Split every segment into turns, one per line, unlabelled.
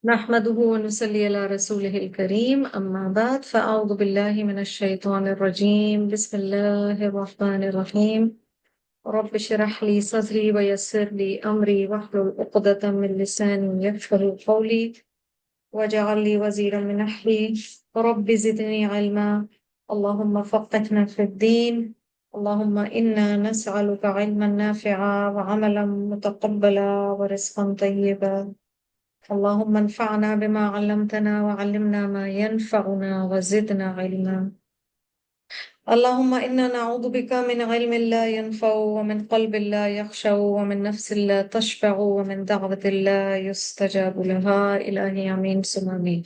نحمده ونصلي على رسوله الكريم أما بعد فأعوذ بالله من الشيطان الرجيم بسم الله الرحمن الرحيم رب اشرح لي صدري ويسر لي أمري واحلل عقدة من لساني يفقهوا قولي واجعل لي وزيرا من أهلي رب زدني علما اللهم فقهنا في الدين اللهم إنا نسألك علما نافعا وعملا متقبلا ورزقا طيبا اللهم انفعنا بما علمتنا وعلمنا ما ينفعنا وزدنا علما اللهم إنا نعوذ بك من علم لا ينفع ومن قلب لا يخشع ومن نفس لا تشبع ومن دعوة لا يستجاب لها إلهي آمين ثم آمين.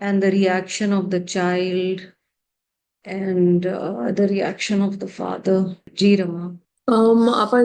and the reaction of the child and the reaction of the father? Ji Rama.
I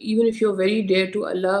even if you're very dear to Allah,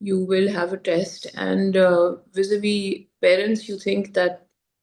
You will have a test, and vis-a-vis parents, you think that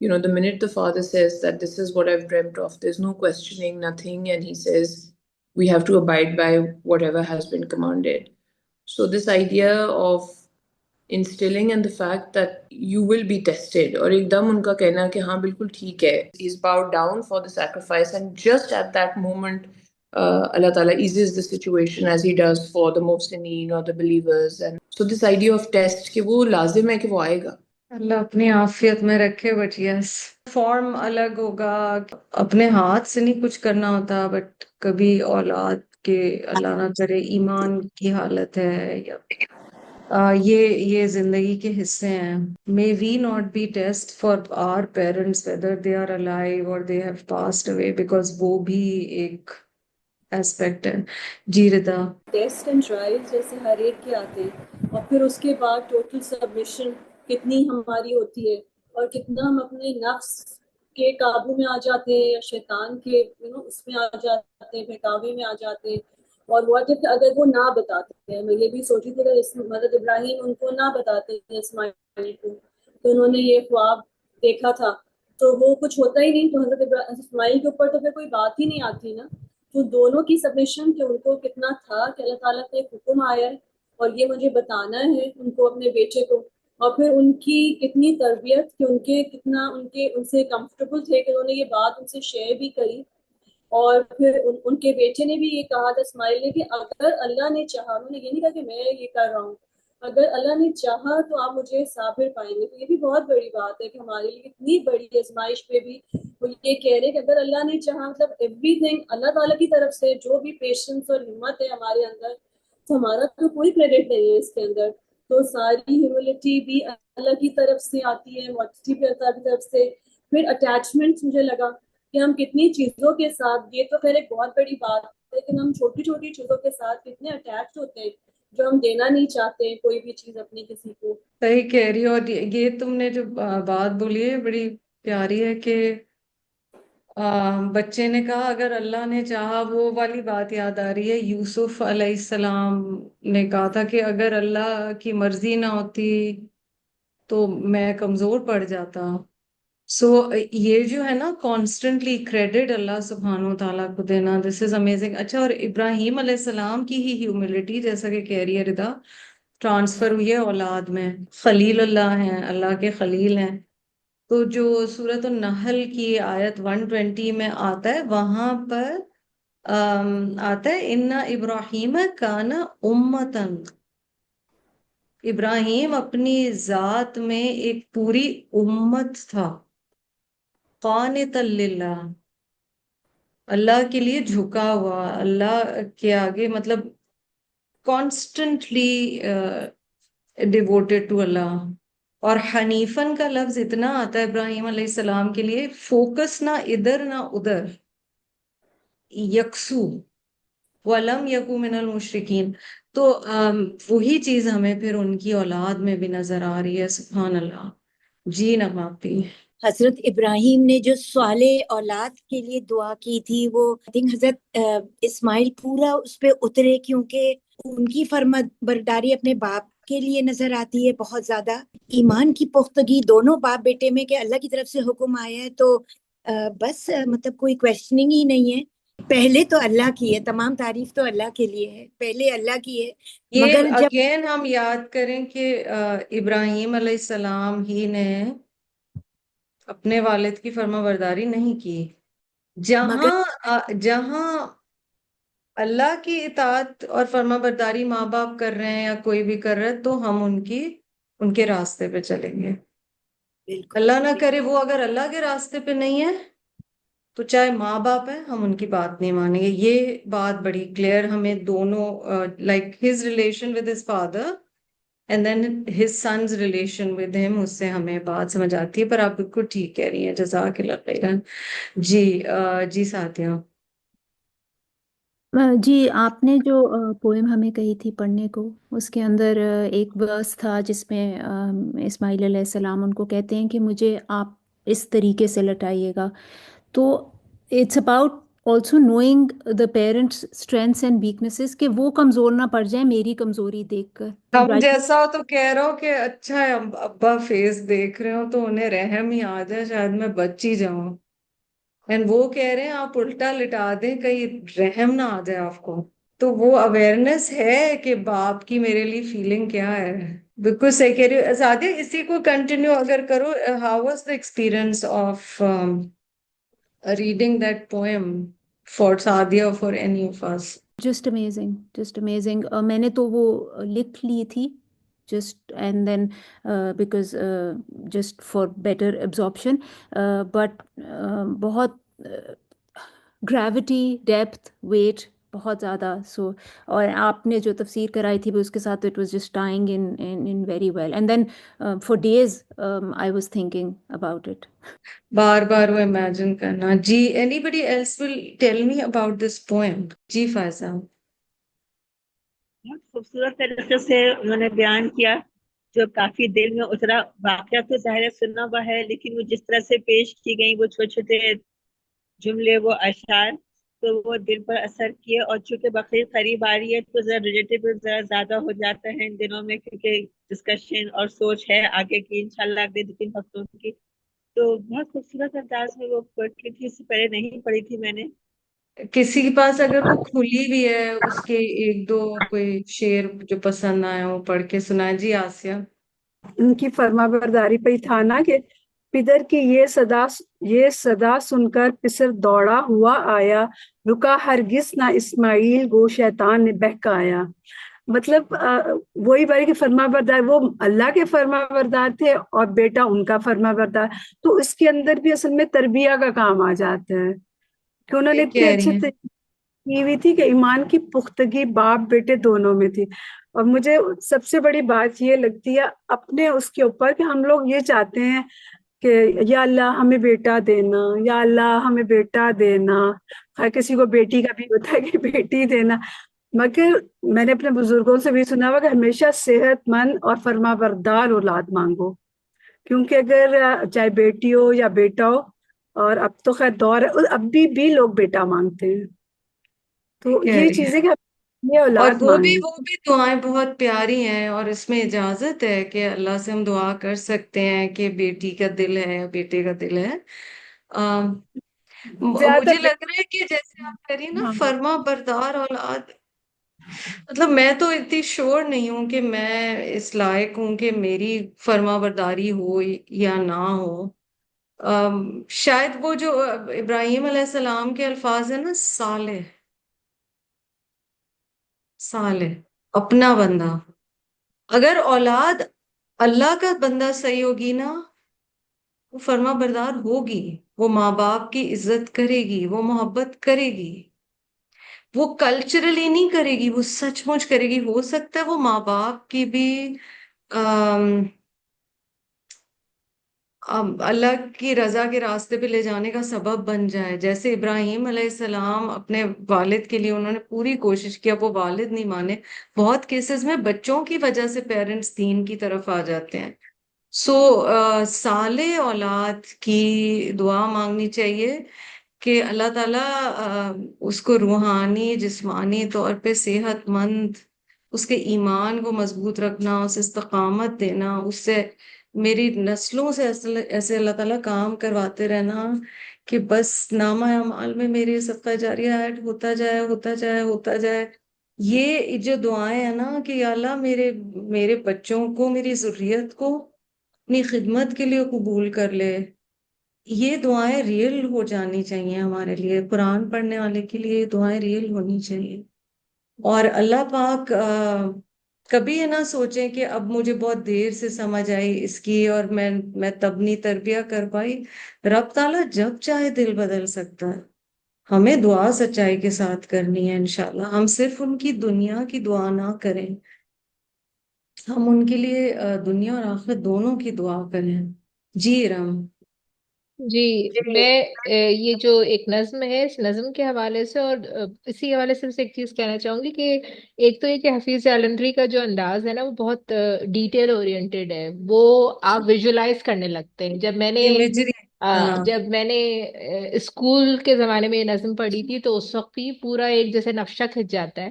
the minute the father says that this is what I've dreamt of, there's no questioning, nothing, and he says we have to abide by whatever has been commanded. So this idea of instilling and the fact that you will be tested, اور ایک دم ان کا کہنا کہ ہاں بالکل ٹھیک ہے, he's bowed down for the sacrifice, and just at that moment Allah Ta'ala eases the situation as he does for the muhsineen or the believers. And so this idea of test کہ وہ لازم ہے کہ وہ آئے گا.
اللہ اپنی عافیت میں رکھے. بٹ یس, فارم الگ ہوگا, اپنے ہاتھ سے نہیں کچھ کرنا ہوتا, بٹ کبھی اولاد کے اللہ نہ کرے ایمان کی حالت ہے یا یہ زندگی کے حصے ہیں. May we not be test for our parents whether they are alive اور they have passed away, because وہ بھی ایک ایسپیکٹ ہے. جی ردا.
ٹیسٹ اینڈ ٹرائل جیسے ہر ایک کے آتے ہیں, اور پھر اس کے بعد ٹوٹل سبمیشن کتنی ہماری ہوتی ہے, اور کتنا ہم اپنے نفس کے قابو میں آ جاتے ہیں یا شیطان کے اس میں آ جاتے ہیں, بہکاوے میں آ جاتے ہیں. اور واٹ اف اگر وہ نہ بتاتے ہیں, میں یہ بھی سوچی تھی کہ حضرت ابراہیم ان کو نہ بتاتے ہیں اسماعیل کو, تو انہوں نے یہ خواب دیکھا تھا تو وہ کچھ ہوتا ہی نہیں, تو حضرت اسماعیل کے اوپر تو پھر کوئی بات ہی نہیں آتی نا. تو دونوں کی سبمیشن کہ ان کو کتنا تھا کہ اللہ تعالیٰ کا ایک حکم آیا ہے اور یہ مجھے بتانا ہے ان کو, اپنے بیٹے کو, اور پھر ان کی کتنی تربیت کہ ان کے کتنا ان سے کمفرٹیبل تھے کہ انہوں نے یہ بات ان سے شیئر بھی کری. اور پھر ان کے بیٹے نے بھی یہ کہا تھا اسماعیل نے کہ اگر اللہ نے چاہا, انہوں نے یہ نہیں کہا کہ میں یہ کر رہا ہوں, اگر اللہ نے چاہا تو آپ مجھے صابر پائیں گے. تو یہ بھی بہت بڑی بات ہے کہ ہمارے لیے اتنی بڑی آزمائش پہ بھی وہ یہ کہہ رہے کہ اگر اللہ نے چاہا, مطلب ایوری تھنگ اللہ تعالیٰ کی طرف سے, جو بھی پیشنس اور ہمت ہے ہمارے اندر, تو ہمارا تو کوئی کریڈٹ نہیں ہے اس کے اندر. تو ساری ہیوملٹی بھی اللہ کی طرف سے آتی ہے, ماڈسٹی بھی اللہ کی طرف سے. پھر اٹیچمنٹ مجھے لگا کہ ہم کتنی چیزوں کے ساتھ, یہ تو خیر ایک بہت بڑی بات ہے, لیکن ہم چھوٹی چھوٹی چیزوں کے ساتھ کتنے اٹیچ ہوتے ہیں جو ہم دینا نہیں چاہتے کوئی بھی چیز اپنی کسی کو.
صحیح کہہ رہی ہو. اور یہ تم نے جو بات بولی ہے بڑی پیاری ہے کہ بچے نے کہا اگر اللہ نے چاہا, وہ والی بات یاد آ رہی ہے. یوسف علیہ السلام نے کہا تھا کہ اگر اللہ کی مرضی نہ ہوتی تو میں کمزور پڑ جاتا. سو یہ جو ہے نا کانسٹنٹلی کریڈٹ اللہ سبحانہ و تعالیٰ کو دینا, دس از امیزنگ. اچھا, اور ابراہیم علیہ السلام کی ہی ہیوملٹی جیسا کہ کہہ رہی ہے ردا, ٹرانسفر ہوئی ہے اولاد میں. خلیل اللہ ہیں، اللہ کے خلیل ہیں. تو جو سورۃ النحل کی آیت 120 میں آتا ہے، وہاں پر آتا ہے ان ابراہیم کان امتن. ابراہیم اپنی ذات میں ایک پوری امت تھا. قانتا للہ، اللہ کے لیے جھکا ہوا، اللہ کے آگے، مطلب کانسٹنٹلی ڈیووٹیڈ ٹو اللہ. اور حنیفن کا لفظ اتنا آتا ہے ابراہیم علیہ السلام کے لیے، فوکس نہ ادھر نہ ادھر، یکسو. وَلَمْ يَكُ مِنَ الْمُشْرِكِينَ. تو وہی چیز ہمیں پھر ان کی اولاد میں بھی نظر آ رہی ہے. سبحان اللہ. جی نماپی.
حضرت ابراہیم نے جو صالح اولاد کے لیے دعا کی تھی، وہ حضرت اسماعیل پورا اس پہ اترے، کیونکہ ان کی فرما برداری اپنے باپ کے لیے نظر آتی ہے بہت زیادہ. ایمان کی پختگی دونوں باپ بیٹے میں کہ اللہ کی طرف سے حکم آیا ہے تو بس مطلب کوئی کویسچننگ ہی نہیں ہے. پہلے تو اللہ کی ہے، تمام تعریف تو اللہ کے لیے ہے، پہلے اللہ کی ہے.
یہ
مگر جب
اگین ہم یاد کریں کہ ابراہیم علیہ السلام ہی نے اپنے والد کی فرما برداری نہیں کی. جہاں اللہ کی اطاعت اور فرما برداری ماں باپ کر رہے ہیں یا کوئی بھی کر رہا ہے، تو ہم ان کے راستے پہ چلیں گے.
بالکل
اللہ نہ کرے وہ اگر اللہ کے راستے پہ نہیں ہے، تو چاہے ماں باپ ہے، ہم ان کی بات نہیں مانیں گے. یہ بات بڑی کلیئر ہمیں دونوں، like his relation with his father and then his sons relation with him, اس سے ہمیں بات سمجھ آتی ہے. پر آپ بالکل ٹھیک کہہ رہی ہیں، جزاک اللہ خیرا. جی ساتھیہ.
جی، آپ نے جو پوئم ہمیں کہی تھی پڑھنے کو، اس کے اندر ایک ورس تھا جس میں اسماعیل علیہ السلام ان کو کہتے ہیں کہ مجھے آپ اس طریقے سے لٹائیے گا. تو it's about also knowing the parents strengths and weaknesses, کہ وہ کمزور نہ پڑ جائیں میری کمزوری دیکھ کر.
ہم جیسا ہو تو کہہ رہا ہوں کہ اچھا ہے ابا فیس دیکھ رہے ہو تو انہیں رحم ہی آ جائے، شاید میں بچ ہی جاؤں. اینڈ وہ کہہ رہے ہیں آپ الٹا لٹا دیں کہیں رحم نہ آ جائے آپ کو. تو وہ اویئرنیس ہے کہ باپ کی میرے لیے فیلنگ کیا ہے. بالکل صحیح کہہ رہی ہو سعدیہ. اسی کو کنٹینیو اگر کرو، how was the experience of reading that poem for Sadia اور for any of us?
Just amazing, just amazing. میں نے تو وہ لکھ لی تھی just and then because just for better absorption, but بہت گریوٹی، ڈیپتھ، ویٹ بہت زیادہ. سو اور آپ نے جو تفسیر کرائی تھی اس کے ساتھ it was just tying in very well. And then for days I was thinking about it.
بار بار وہ امیجن کرنا. جی anybody else will tell me about this poem? جی فائزہ.
بہت خوبصورت طریقے سے انہوں نے بیان کیا، جو کافی دل میں اترا. واقعہ تو ظاہر سننا ہوا ہے، لیکن وہ جس طرح سے پیش کی گئی، وہ چھوٹے چھوٹے جملے، وہ اشعار، تو وہ دل پر اثر کیے. اور چونکہ بقرعید قریب آ رہی ہے تو ذرا ریلیٹیبل ذرا زیادہ ہو جاتا ہے ان دنوں میں، کیونکہ ڈسکشن اور سوچ ہے آگے کی انشاءاللہ اگلے 2-3 ہفتوں کی. تو بہت خوبصورت انداز میں وہ پوئٹری تھی، اس سے پہلے نہیں پڑھی تھی میں نے.
کسی کے پاس اگر وہ کھلی بھی ہے، اس کے ایک دو کوئی شعر جو پسند آئے وہ پڑھ کے سنائیں. جی آسیہ.
ان کی فرما برداری پہ ہی تھا نا کہ پدر کی یہ صدا سن کر پسر دوڑا ہوا آیا، رکا ہرگز نہ اسماعیل گو شیطان نے بہکایا. مطلب وہی بارے کہ فرما بردار، وہ اللہ کے فرما بردار تھے اور بیٹا ان کا فرما بردار. تو اس کے اندر بھی اصل میں تربیہ کا کام آ جاتا ہے کہ انہوں نے اتنی اچھی کی ہوئی تھی کہ ایمان کی پختگی باپ بیٹے دونوں میں تھی. اور مجھے سب سے بڑی بات یہ لگتی ہے اپنے اس کے اوپر کہ ہم لوگ یہ چاہتے ہیں کہ یا اللہ ہمیں بیٹا دینا، یا اللہ ہمیں بیٹا دینا. ہر کسی کو بیٹی کا بھی ہوتا ہے کہ بیٹی دینا، مگر میں نے اپنے بزرگوں سے بھی سنا ہوا کہ ہمیشہ صحت مند اور فرما بردار اولاد مانگو، کیونکہ اگر چاہے بیٹی ہو یا بیٹا ہو، اور اب تو خیر دور ہے، اب بھی لوگ بیٹا مانگتے ہیں. تو یہ چیزیں کہ یہ
اور
اولاد
وہ بھی
مانگیں.
دعائیں بہت پیاری ہیں، اور اس میں اجازت ہے کہ اللہ سے ہم دعا کر سکتے ہیں کہ بیٹی کا دل ہے یا بیٹے کا دل ہے.
زیادہ
مجھے لگ رہا ہے کہ جیسے آپ کہہ رہی ہیں نا
ہاں
فرما بردار اولاد، مطلب میں تو اتنی شور نہیں ہوں کہ میں اس لائق ہوں کہ میری فرما برداری ہو یا نہ ہو. شاید وہ جو ابراہیم علیہ السلام کے الفاظ ہیں نا، صالح، صالح، اپنا بندہ. اگر اولاد اللہ کا بندہ صحیح ہوگی نا، وہ فرما بردار ہوگی، وہ ماں باپ کی عزت کرے گی، وہ محبت کرے گی، وہ کلچرلی نہیں کرے گی، وہ سچ مچ کرے گی. ہو سکتا ہے وہ ماں باپ کی بھی اللہ کی رضا کے راستے پہ لے جانے کا سبب بن جائے. جیسے ابراہیم علیہ السلام اپنے والد کے لیے انہوں نے پوری کوشش کی، اب وہ والد نہیں مانے. بہت کیسز میں بچوں کی وجہ سے پیرنٹس دین کی طرف آ جاتے ہیں. سو صالح اولاد کی دعا مانگنی چاہیے کہ اللہ تعالیٰ اس کو روحانی جسمانی طور پہ صحت مند، اس کے ایمان کو مضبوط رکھنا، اسے استقامت دینا، اس سے میری نسلوں سے ایسے اللہ تعالیٰ کام کرواتے رہنا کہ بس نامہ اعمال میں میری صدقہ جاریہ ایڈ ہوتا جائے ہوتا جائے ہوتا جائے. یہ جو دعائیں ہیں نا کہ یا اللہ میرے بچوں کو، میری ذریت کو اپنی خدمت کے لیے قبول کر لے، یہ دعائیں ریئل ہو جانی چاہیے ہمارے لیے. قرآن پڑھنے والے کے لیے یہ دعائیں ریئل ہونی چاہیے. اور اللہ پاک کبھی یہ نہ سوچیں کہ اب مجھے بہت دیر سے سمجھ آئی اس کی اور میں تب نہیں تربیہ کر پائی. رب تعالیٰ جب چاہے دل بدل سکتا ہے. ہمیں دعا سچائی کے ساتھ کرنی ہے انشاءاللہ. ہم صرف ان کی دنیا کی دعا نہ کریں، ہم ان کے لیے دنیا اور آخرت دونوں کی دعا کریں. جی رام.
جی، میں یہ جو ایک نظم ہے، اس نظم کے حوالے سے اور اسی حوالے سے ایک چیز کہنا چاہوں گی کہ ایک تو یہ کہ حفیظ جالندھری کا جو انداز ہے نا، وہ بہت ڈیٹیل اورینٹیڈ ہے. وہ آپ ویژولائز کرنے لگتے ہیں.
امیجری. ہاں.
جب میں نے اسکول کے زمانے میں یہ نظم پڑھی تھی تو اس وقت بھی پورا ایک جیسے نقشہ کھنچ جاتا ہے.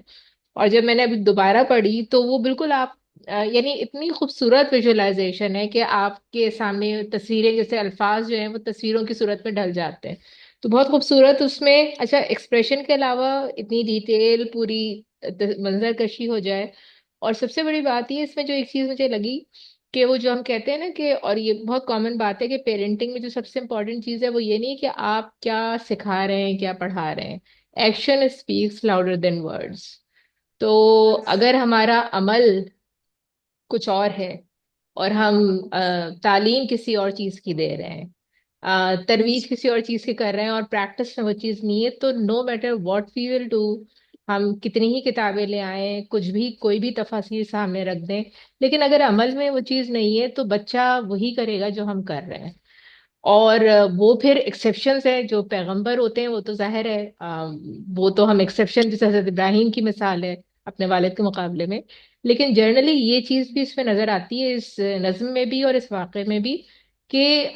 اور جب میں نے ابھی دوبارہ پڑھی تو وہ بالکل آپ یعنی اتنی خوبصورت ویژولائزیشن ہے کہ آپ کے سامنے تصویریں، جیسے الفاظ جو ہیں وہ تصویروں کی صورت میں ڈھل جاتے ہیں. تو بہت خوبصورت اس میں. اچھا، ایکسپریشن کے علاوہ اتنی ڈیٹیل پوری منظر کشی ہو جائے. اور سب سے بڑی بات یہ اس میں جو ایک چیز مجھے لگی کہ وہ جو ہم کہتے ہیں نا کہ، اور یہ بہت کامن بات ہے کہ پیرنٹنگ میں جو سب سے امپورٹنٹ چیز ہے وہ یہ نہیں کہ آپ کیا سکھا رہے ہیں، کیا پڑھا رہے ہیں. Action speaks louder than words. تو اگر ہمارا عمل کچھ اور ہے اور ہم تعلیم کسی اور چیز کی دے رہے ہیں، ترویج کسی اور چیز کی کر رہے ہیں، اور پریکٹس میں وہ چیز نہیں ہے، تو no matter what we will do, ہم کتنی ہی کتابیں لے آئیں، کچھ بھی کوئی بھی تفاصیر سامنے رکھ دیں، لیکن اگر عمل میں وہ چیز نہیں ہے تو بچہ وہی کرے گا جو ہم کر رہے ہیں. اور وہ پھر ایکسیپشنز ہیں جو پیغمبر ہوتے ہیں، وہ تو ظاہر ہے وہ تو ہم ایکسیپشن، جیسے حضرت ابراہیم کی مثال ہے اپنے والد کے مقابلے میں. لیکن جنرلی یہ چیز بھی اس میں نظر آتی ہے، اس نظم میں بھی اور اس واقعے میں بھی، کہ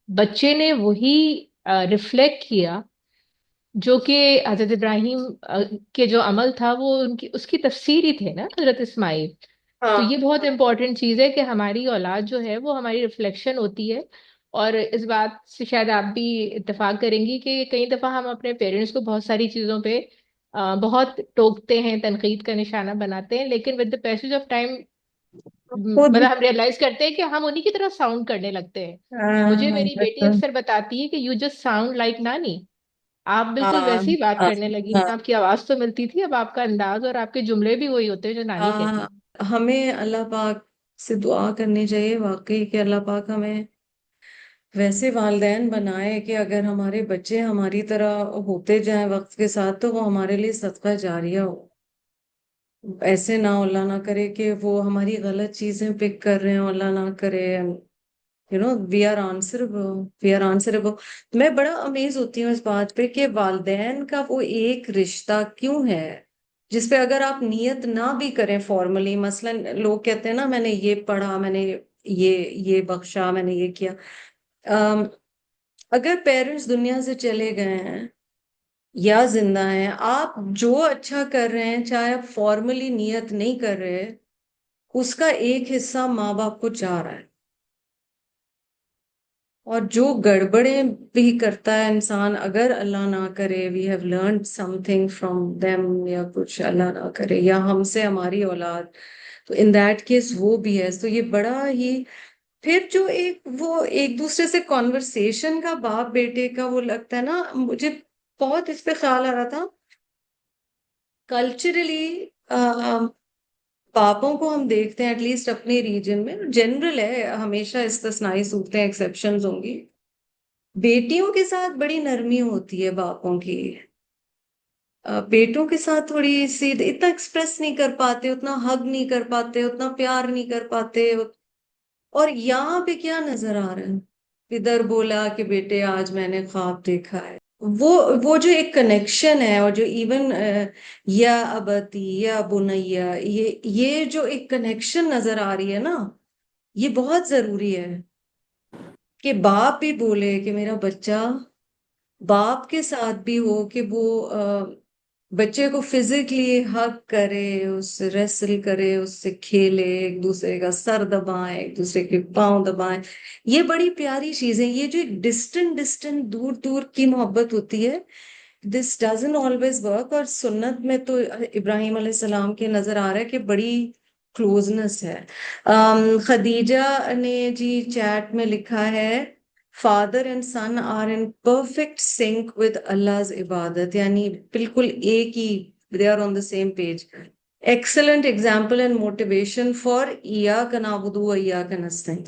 بچے نے وہی ریفلیکٹ کیا جو کہ حضرت ابراہیم کے جو عمل تھا وہ اس کی تفسیر ہی تھے نا حضرت اسماعیل. تو یہ بہت امپورٹنٹ چیز ہے کہ ہماری اولاد جو ہے وہ ہماری ریفلیکشن ہوتی ہے. اور اس بات سے شاید آپ بھی اتفاق کریں گی کہ کئی دفعہ ہم اپنے پیرنٹس کو بہت ساری چیزوں پہ بہت ٹوکتے ہیں، تنقید کا نشانہ بناتے ہیں، لیکن with the passage of time
خود.
مطلب ہم ریئلائز کرتے ہیں کہ ہم انہی کی طرح ساؤنڈ کرنے لگتے ہیں. مجھے میری بیٹی اکثر بتاتی ہے کہ یو جسٹ ساؤنڈ لائک نانی. آپ بالکل ویسے ہی بات کرنے لگی ہیں، آپ کی آواز تو ملتی تھی، اب آپ کا انداز اور آپ کے جملے بھی وہی ہوتے ہیں جو نانی کہتی ہیں.
ہمیں اللہ پاک سے دعا کرنی چاہیے واقعی کہ اللہ پاک ہمیں ویسے والدین بنائے کہ اگر ہمارے بچے ہماری طرح ہوتے جائیں وقت کے ساتھ تو وہ ہمارے لیے صدقہ جاریہ ہو. ایسے نہ اللہ نہ کرے کہ وہ ہماری غلط چیزیں پک کر رہے ہیں، اللہ نہ کرے. We are answerable. میں بڑا امیز ہوتی ہوں اس بات پہ کہ والدین کا وہ ایک رشتہ کیوں ہے جس پہ اگر آپ نیت نہ بھی کریں فارملی، مثلا لوگ کہتے ہیں نا میں نے یہ پڑھا، میں نے یہ بخشا، میں نے یہ کیا. اگر پیرنٹس دنیا سے چلے گئے ہیں یا زندہ ہیں، آپ جو اچھا کر رہے ہیں چاہے آپ فارملی نیت نہیں کر رہے، اس کا ایک حصہ ماں باپ کو جا رہا ہے. اور جو گڑبڑیں بھی کرتا ہے انسان، اگر اللہ نہ کرے we have learned something from them, یا کچھ اللہ نہ کرے یا ہم سے ہماری اولاد، تو ان دیٹ کیس وہ بھی ہے. تو یہ بڑا ہی پھر جو وہ ایک دوسرے سے کانورسیشن کا باپ بیٹے کا وہ لگتا ہے نا، مجھے بہت اس پہ خیال آ رہا تھا. کلچرلی پاپوں کو ہم دیکھتے ہیں ایٹ لیسٹ اپنے ریجن میں، جنرل ہے، ہمیشہ استثنائی صورتیں ایکسیپشنز ہوں گی، بیٹیوں کے ساتھ بڑی نرمی ہوتی ہے باپوں کی. بیٹوں کے ساتھ تھوڑی سی اتنا ایکسپریس نہیں کر پاتے، اتنا ہگ نہیں کر پاتے، اتنا پیار نہیں کر پاتے. اور یہاں پہ کیا نظر آ رہا ہے، ادھر بولا کہ بیٹے آج میں نے خواب دیکھا ہے، وہ جو ایک کنیکشن ہے، اور جو ایون یا ابتی یا بنیا، یہ جو ایک کنیکشن نظر آ رہی ہے نا، یہ بہت ضروری ہے کہ باپ بھی بولے کہ میرا بچہ، باپ کے ساتھ بھی ہو کہ وہ بچے کو فزیکلی ہگ کرے، اس سے ریسل کرے، اس سے کھیلے، ایک دوسرے کا سر دبائیں، ایک دوسرے کے پاؤں دبائیں. یہ بڑی پیاری چیزیں. یہ جو ایک ڈسٹنٹ دور دور کی محبت ہوتی ہے، دس ڈزنٹ آلویز ورک. اور سنت میں تو ابراہیم علیہ السلام کے نظر آ رہا ہے کہ بڑی کلوزنس ہے. خدیجہ نے جی چیٹ میں لکھا ہے father and son are in perfect sync with Allah's عبادت، یعنی بالکل ایک ہی، they are on the same page. Excellent example and motivation for ایاک نعبد و ایاک نستعین.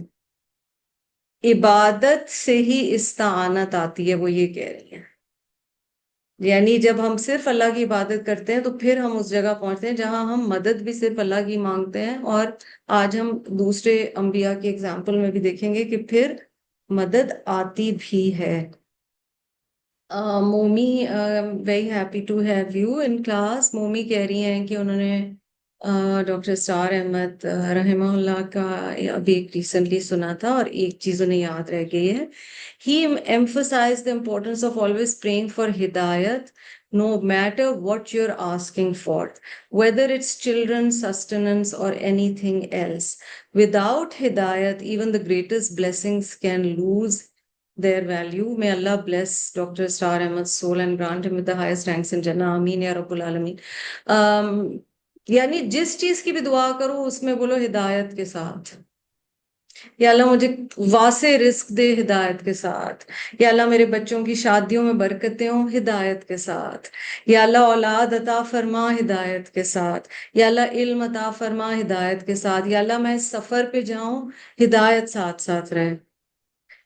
عبادت سے ہی استعانت آتی ہے، وہ یہ کہہ رہی ہیں. یعنی جب ہم صرف اللہ کی عبادت کرتے ہیں تو پھر ہم اس جگہ پہنچتے ہیں جہاں ہم مدد بھی صرف اللہ کی مانگتے ہیں. اور آج ہم دوسرے انبیاء کی ایگزامپل میں بھی دیکھیں گے کہ پھر مدد آتی بھی ہے. Mommy very happy to have you in class. Mommy کہہ رہی ہیں کہ انہوں نے ڈاکٹر اسرار احمد رحمہ اللہ کا ابھی ایک ریسنٹلی سنا تھا، اور ایک چیز انہیں یاد رہ گئی ہے. He emphasized the importance of always praying for hidayat, no matter what you're asking for, whether it's children's sustenance or anything else. Without hidayat, even the greatest blessings can lose their value. May Allah bless Dr. Star Ahmad's soul and grant him with the highest ranks in Jannah. Ameen ya Rabbul Alameen. یعنی جس چیز کی بھی دعا کرو اس میں بولو ہدایت کے ساتھ. یا اللہ مجھے واسع رزق دے ہدایت کے ساتھ. یا اللہ میرے بچوں کی شادیوں میں برکتیں ہوں ہدایت کے ساتھ. یا اللہ اولاد عطا فرما ہدایت کے ساتھ. یا اللہ علم عطا فرما ہدایت کے ساتھ. یا اللہ میں اس سفر پہ جاؤں ہدایت ساتھ ساتھ رہے.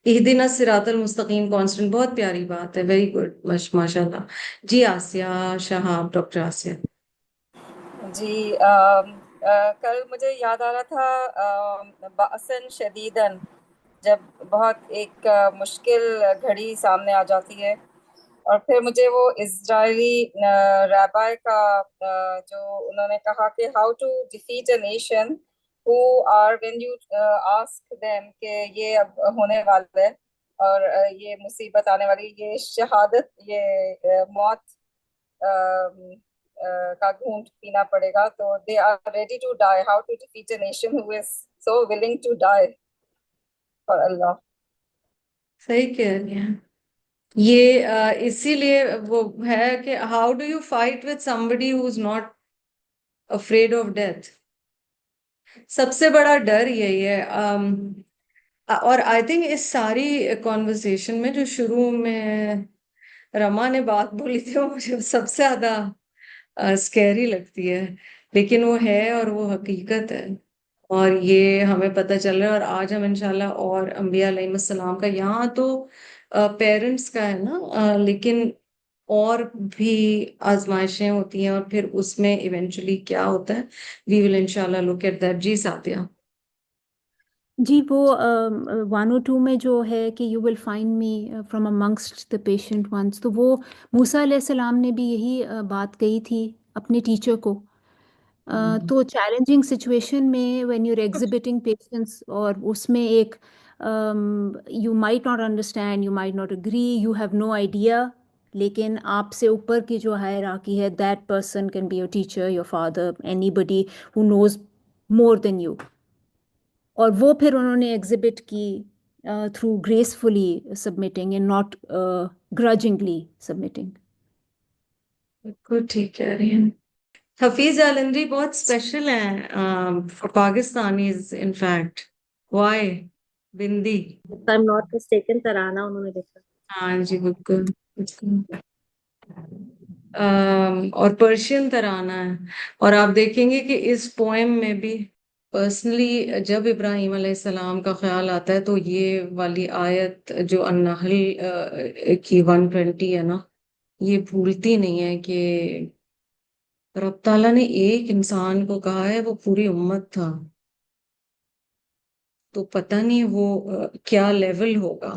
اہدنا الصراط المستقیم کانسٹنٹ، بہت پیاری بات ہے. ویری گڈ، ماشاء اللہ. جی آسیہ شہاب، ڈاکٹر آسیہ.
جی کل مجھے یاد آ رہا تھا بأسن شدیدن، جب بہت ایک مشکل گھڑی سامنے آ جاتی ہے، اور پھر مجھے وہ اسرائیلی رابع کا جو انہوں نے کہا کہ how to defeat a nation who are when you ask them کہ یہ اب ہونے والا ہے اور یہ مصیبت آنے والی، یہ شہادت، یہ موت کا گھونٹ پینا پڑے گا، تو they are ready to die. How to defeat a nation who is so willing to die for Allah.
صحیح کہہ رہی ہیں. یہ اسی لیے وہ ہے کہ how do you fight with somebody who is not afraid of death. سب سے بڑا ڈر یہی ہے. اور آئی تھنک اس ساری کانورسیشن میں جو شروع میں رما نے بات بولی تھی، وہ مجھے سب سے زیادہ اسکیری لگتی ہے، لیکن وہ ہے اور وہ حقیقت ہے. اور یہ ہمیں پتہ چل رہا ہے، اور آج ہم انشاءاللہ اور انبیاء علیہ السلام کا، یہاں تو پیرنٹس کا ہے نا، لیکن اور بھی آزمائشیں ہوتی ہیں، اور پھر اس میں ایونچولی کیا ہوتا ہے. وی ول انشاءاللہ لک ایٹ دیٹ. جی ساتھیہ.
جی وہ 102 میں جو ہے کہ you will find me from amongst the patient ones, تو وہ موسیٰ علیہ السلام نے بھی یہی بات کہی تھی اپنے ٹیچر کو. تو چیلنجنگ سچویشن میں وین یو ایگزیبٹنگ پیشنس، اور اس میں ایک you might not understand, you might not agree, you have no idea, لیکن آپ سے اوپر کی جو ہائرارکی ہے، that person can be your teacher, your father, anybody who knows more than you. اور وہ پھر انہوں نے ایگزبٹ کی through gracefully submitting and not grudgingly submitting.
بالکل ٹھیک کہہ رہی ہیں. حفیظ جالندری بہت اسپیشل ہیں for Pakistanis in fact. Why بندی؟
If I'm not mistaken, ترانہ انہوں نے لکھا.
ہاں جی بالکل بالکل. اور پرشین ترانہ ہے. اور آپ دیکھیں گے کہ اس پوئم میں بھی پرسنلی جب ابراہیم علیہ السلام کا خیال آتا ہے تو یہ والی آیت جو النحل کی 120 ہے نا، یہ بھولتی نہیں ہے کہ رب تعالیٰ نے ایک انسان کو کہا ہے، وہ پوری امت تھا. تو پتہ نہیں وہ کیا لیول ہوگا